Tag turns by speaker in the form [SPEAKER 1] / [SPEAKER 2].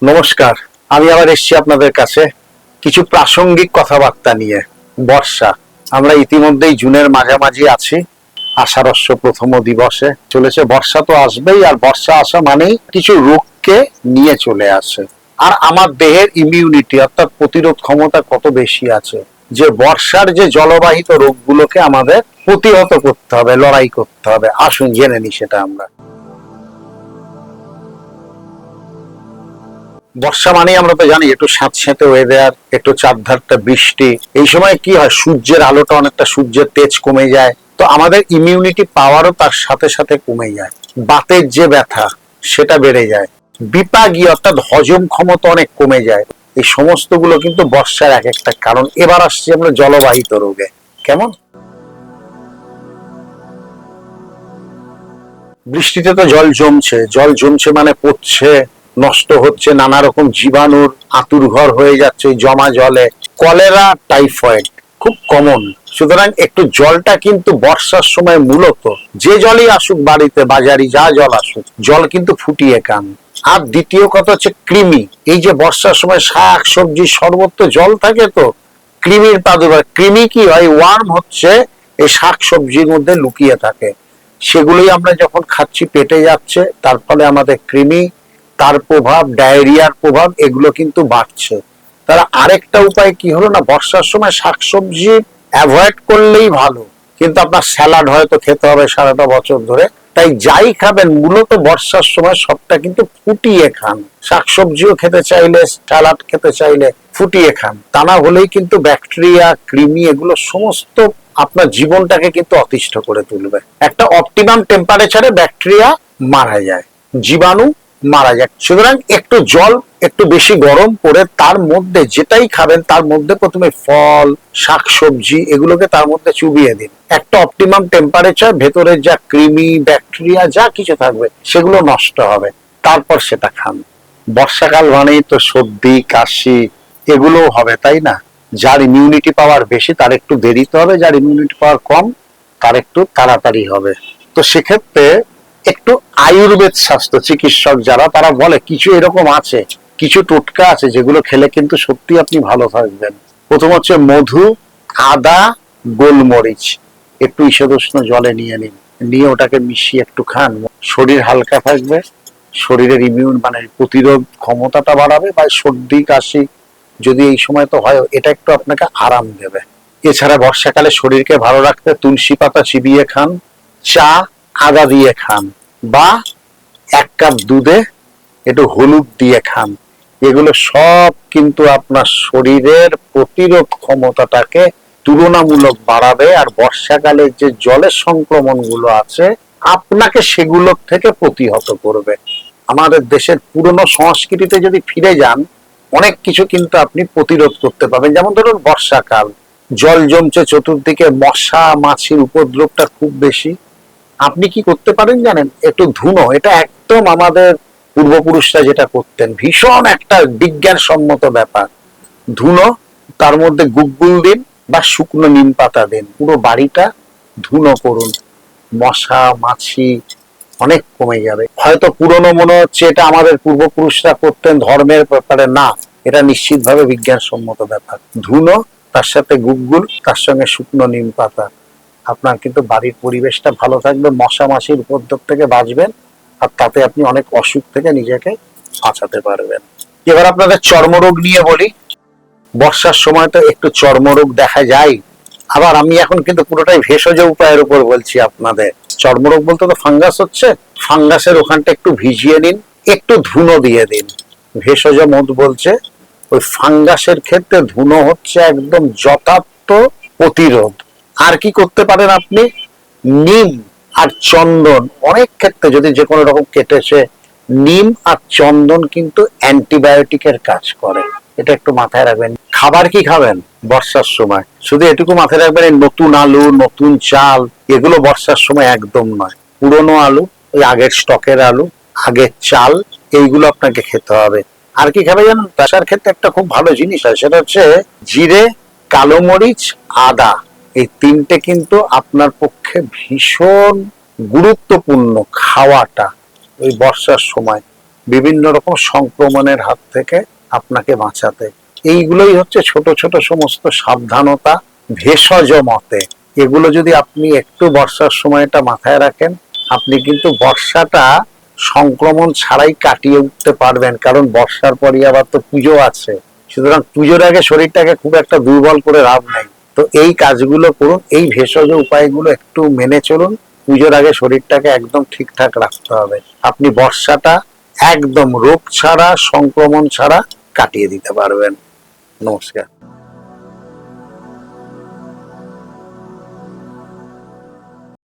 [SPEAKER 1] নমস্কার। আমি আবার এসেছি আপনাদের কাছে কিছু প্রাসঙ্গিক কথাবার্তা নিয়ে। বর্ষা, আমরা ইতিমধ্যেই জুনের মাঝামাঝি আছি। আষাঢ়স্য প্রথম দিবসে চলেছে। বর্ষা তো আসবেই, আর বর্ষা আসা মানেই কিছু রোগকে নিয়ে চলে আসে। আর আমার দেহের ইমিউনিটি অর্থাৎ প্রতিরোধ ক্ষমতা কত বেশি আছে যে বর্ষার যে জলবাহিত রোগগুলোকে আমাদের প্রতিহত করতে হবে, লড়াই করতে হবে। আসুন জেনে নি সেটা আমরা। বর্ষা মানেই আমরা তো জানি একটু স্যাঁতস্যাঁতে ওয়েদার, একটু চারধারটা বৃষ্টি। এই সময় কি হয়, সূর্যের আলোটা অনেকটা, সূর্যের তেজ কমে যায়, তো আমাদের ইমিউনিটি পাওয়ারও তার সাথে সাথে কমে যায়। বাতের যে ব্যথা সেটা বেড়ে যায়, বিপাগী অর্থাৎ হজম ক্ষমতা অনেক কমে যায়। এই সমস্ত গুলো কিন্তু বর্ষার এক একটা কারণ। এবার আসছি আমরা জলবাহিত রোগে। কেমন? বৃষ্টিতে তো জল জমছে মানে পড়ছে, নষ্ট হচ্ছে, নানা রকম জীবাণুর আতুরঘর হয়ে যাচ্ছে জমা জলে। কলেরা, টাইফয়েড খুব কমন। সুতরাং একটু জলটা কিন্তু বর্ষার সময় মূলত যে জলই আসুক, বাড়িতে বাজারি যা জল আসুক, জল কিন্তু ফুটিয়ে খান। আর দ্বিতীয় কথা হচ্ছে কৃমি। এই যে বর্ষার সময় শাক সবজি সর্বত্র জল থাকে, তো কৃমির প্রাদুর্ভাব। কৃমি কি হয়, ওয়ার্ম হচ্ছে এই শাক সবজির মধ্যে লুকিয়ে থাকে। সেগুলোই আমরা যখন খাচ্ছি পেটে যাচ্ছে, তার ফলে আমাদের কৃমি, তার প্রভাব, ডায়রিয়ার প্রভাব, এগুলো কিন্তু বাড়ছে। তার আরেকটা উপায় কি হলো না, বর্ষার সময় শাকসবজি অ্যাভয়েড করলেই ভালো, কিন্তু আপনার স্যালাড হয়তো খেতে হবে সারাটা বছর ধরে। তাই যাই খাবেন মূলত বর্ষার সময় সবটা কিন্তু ফুটিয়ে খান। শাকসবজিও খেতে চাইলে, স্যালাড খেতে চাইলে ফুটিয়ে খান। তা না হলেই কিন্তু ব্যাকটেরিয়া, কৃমি, এগুলো সমস্ত আপনার জীবনটাকে কিন্তু অতিষ্ঠ করে তুলবে। একটা অপটিমাম টেম্পারেচারে ব্যাকটেরিয়া মারা যায়, জীবাণু মারা যায়। সুতরাং একটু জল একটু বেশি গরম করে তার মধ্যে যেটাই খাবেন তার মধ্যে প্রথমে ফল, শাকসবজি এগুলোকে তার মধ্যে চুবিয়ে দিন। একটা অপটিমাম টেম্পারেচার, ভেতরের যা কৃমি, ব্যাকটেরিয়া যা কিছু থাকবে সেগুলো নষ্ট হবে, তারপর সেটা খান। বর্ষাকাল মানেই তো সর্দি, কাশি এগুলোও হবে, তাই না? যার ইমিউনিটি পাওয়ার বেশি তার একটু দেরিতে হবে, যার ইমিউনিটি পাওয়ার কম তার একটু তাড়াতাড়ি হবে। তো সেক্ষেত্রে একটু আয়ুর্বেদ স্বাস্থ্য চিকিৎসক যারা, তারা বলে কিছু এরকম আছে, কিছু টোটকা আছে যেগুলো খেলে কিন্তু সত্যি আপনি ভালো থাকবেন। প্রথম হচ্ছে মধু, আদা, গোলমরিচ একটু ঈষদুষ্ণ জলে নিয়ে নিন, নিয়ে ওটাকে মিশিয়ে একটু খান। শরীর হালকা থাকবে, শরীরের ইমিউন মানে প্রতিরোধ ক্ষমতাটা বাড়াবে, বা সর্দি কাশি যদি এই সময় তো হয়, এটা একটু আপনাকে আরাম দেবে। এছাড়া বর্ষাকালে শরীরকে ভালো রাখতে তুলসী পাতা চিবিয়ে খান, চা আদা দিয়ে খান, বা 1 কাপ দুধে একটু হলুদ দিয়ে খান। এগুলো সব কিন্তু আপনার শরীরের প্রতিরোধ ক্ষমতাটাকে তুলনামূলক বাড়াবে। আর বর্ষাকালে যে জলের সংক্রমণ গুলো আছে আপনাকে সেগুলো থেকে প্রতিহত করবে। আমাদের দেশের পুরনো সংস্কৃতিতে যদি ফিরে যান, অনেক কিছু কিন্তু আপনি প্রতিরোধ করতে পারবেন। যেমন ধরুন বর্ষাকাল, জল জমছে চতুর্দিকে, মশা মাছির উপদ্রবটা খুব বেশি। আপনি কি করতে পারেন জানেন? একটু ধুনো, এটা একদম আমাদের পূর্বপুরুষরা যেটা করতেন, ভীষণ একটা বিজ্ঞানসম্মত ব্যাপার। ধুনো, তার মধ্যে গুগ্গুল দিন বা শুকনো নিম পাতা দিন, পুরো বাড়িটা ধুনো করুন, মশা মাছি অনেক কমে যাবে। হয়তো পুরনো মনে হচ্ছে এটা আমাদের পূর্বপুরুষরা করতেন ধর্মের ব্যাপারে, না, এটা নিশ্চিতভাবে বিজ্ঞানসম্মত ব্যাপার। ধুনো, তার সাথে গুগ্গুল, তার সঙ্গে শুকনো নিম পাতা, আপনার কিন্তু বাড়ির পরিবেশটা ভালো থাকবে, মশা মাছির উপদ্রব থেকে বাঁচবেন, আর তাতে আপনি অনেক অসুখ থেকে নিজেকে বাঁচাতে পারবেন। এবার আপনাদের চর্মরোগ নিয়ে বলি। বর্ষার সময় তো একটু চর্মরোগ দেখা যায়। আবার আমি এখন কিন্তু পুরোটাই ভেষজ উপায়ের উপর বলছি আপনাদের। চর্মরোগ বলতে তো ফাঙ্গাস হচ্ছে, ফাঙ্গাসের ওখানটা একটু ভিজিয়ে নিন, একটু ধুনো দিয়ে দিন। ভেষজ মধু বলছে, ওই ফাঙ্গাসের ক্ষেত্রে ধুনো হচ্ছে একদম যথার্থ প্রতিরোধ। আর কি করতে পারেন আপনি? নিম আর চন্দন, অনেক ক্ষেত্রে যদি যে কোনো রকম কেটেছে, নিম আর চন্দন কিন্তু অ্যান্টিবায়োটিকের কাজ করে, এটা একটু মাথায় রাখবেন। খাবার কি খাবেন বর্ষার সময়? শুধু এটুকু মাথায় রাখবেন, নতুন আলু, নতুন চাল এগুলো বর্ষার সময় একদম নয়। পুরনো আলু, ওই আগের স্টকের আলু, আগের চাল, এইগুলো আপনাকে খেতে হবে। আর কি খাবে জানেন? প্রেসার ক্ষেত্রে একটা খুব ভালো জিনিস আছে, সেটা হচ্ছে জিরে, কালো মরিচ, আদা। এই তিনটে কিন্তু আপনার পক্ষে ভীষণ গুরুত্বপূর্ণ খাওয়াটা ওই বর্ষার সময়। বিভিন্ন রকম সংক্রমণের হাত থেকে আপনাকে বাঁচাতে। এইগুলোই হচ্ছে ছোট ছোট সমস্ত সাবধানতা ভেষজ মতে। এগুলো যদি আপনি একটু বর্ষার সময়টা মাথায় রাখেন, আপনি কিন্তু বর্ষাটা সংক্রমণ ছাড়াই কাটিয়ে উঠতে পারবেন। কারণ বর্ষার পরই আবার তো পুজো আছে, সুতরাং পুজোর আগে শরীরটাকে খুব একটা দুর্বল করে লাভ নেই। তো এই কাজগুলো করুন, এই ভেষজ উপায়গুলো একটু মেনে চলুন। পুজোর আগে শরীরটাকে একদম ঠিকঠাক রাখতে হবে। আপনি বর্ষাটা একদম রোগ ছাড়া, সংক্রমণ ছাড়া কাটিয়ে দিতে পারবেন। নমস্কার।